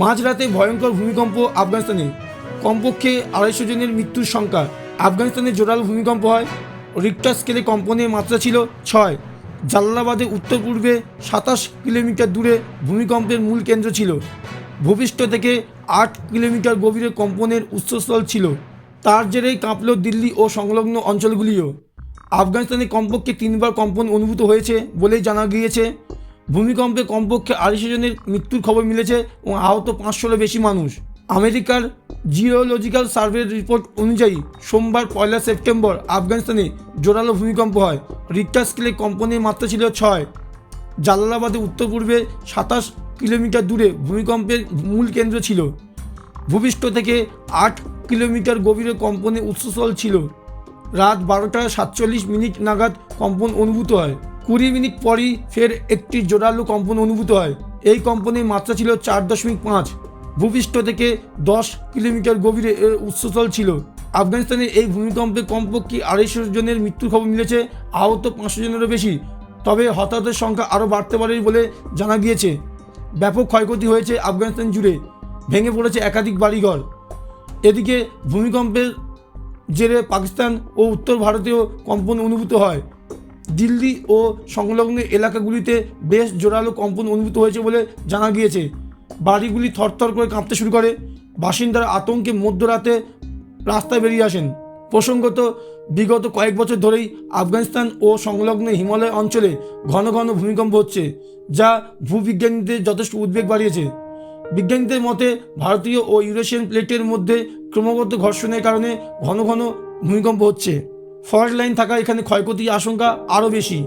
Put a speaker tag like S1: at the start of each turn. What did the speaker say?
S1: মাঝরাতে ভয়ঙ্কর ভূমিকম্প আফগানিস্তানে, কমপক্ষে 250 জনের মৃত্যুর সংখ্যা। আফগানিস্তানে জোরালো ভূমিকম্প হয়। রিক্টার স্কেলে কম্পনের মাত্রা ছিল 6। জালালাবাদের উত্তর পূর্বে 27 কিলোমিটার দূরে ভূমিকম্পের মূল কেন্দ্র ছিল। ভূপৃষ্ঠ থেকে 8 কিলোমিটার গভীরে কম্পনের উৎসস্থল ছিল। তার জেরেই কাঁপল দিল্লি ও সংলগ্ন অঞ্চলগুলিও। আফগানিস্তানে কমপক্ষে 3বার কম্পন অনুভূত হয়েছে বলেই জানা গিয়েছে। ভূমিকম্পে কমপক্ষে 250 জনের মৃত্যুর খবর মিলেছে এবং আহত 500-এরও বেশি মানুষ। আমেরিকার জিওলজিক্যাল সার্ভের রিপোর্ট অনুযায়ী সোমবার 1 সেপ্টেম্বর আফগানিস্তানে জোরালো ভূমিকম্প হয়। রিক্টার স্কেলে কম্পনের মাত্রা ছিল 6। জালালাবাদের উত্তর পূর্বে 27 কিলোমিটার দূরে ভূমিকম্পের মূল কেন্দ্র ছিল। ভূপৃষ্ঠ থেকে 8 কিলোমিটার গভীরে কম্পনের উৎসস্থল ছিল। রাত 12:47 নাগাদ কম্পন অনুভূত হয়। 20 মিনিট পরই ফের একটি জোরালো কম্পন অনুভূত হয়। এই কম্পনের মাত্রা ছিল 4.5। ভূপৃষ্ঠ থেকে 10 কিলোমিটার গভীরে এর উৎসস্থল ছিল। আফগানিস্তানের এই ভূমিকম্পে কমপক্ষে 250 জনের মৃত্যুর খবর মিলেছে, আহত 500 জনেরও বেশি। তবে হতাহতের সংখ্যা আরও বাড়তে পারে বলে জানা গিয়েছে। ব্যাপক ক্ষয়ক্ষতি হয়েছে আফগানিস্তান জুড়ে, ভেঙে পড়েছে একাধিক বাড়িঘর। এদিকে ভূমিকম্পের জেরে পাকিস্তান ও উত্তর ভারতেও কম্পন অনুভূত হয়। দিল্লি ও সংলগ্ন এলাকাগুলিতে বেশ জোরালো কম্পন অনুভূত হয়েছে বলে জানা গিয়েছে। বাড়িগুলি থরথর করে কাঁপতে শুরু করে। বাসিন্দারা আতঙ্কে মধ্যরাতে রাস্তায় বেরিয়ে আসেন। প্রসঙ্গত, বিগত কয়েক বছর ধরেই আফগানিস্তান ও সংলগ্ন হিমালয় অঞ্চলে ঘন ঘন ভূমিকম্প হচ্ছে, যা ভূবিজ্ঞানীদের যথেষ্ট উদ্বেগ বাড়িয়েছে। বিজ্ঞানীদের মতে, ভারতীয় ও ইউরেশিয়ান প্লেটের মধ্যে ক্রমাগত ঘর্ষণের কারণে ঘন ঘন ভূমিকম্প হচ্ছে। ফল্ট লাইন থাকা এখানে ক্ষয়ক্ষতির আশঙ্কা আরও বেশি।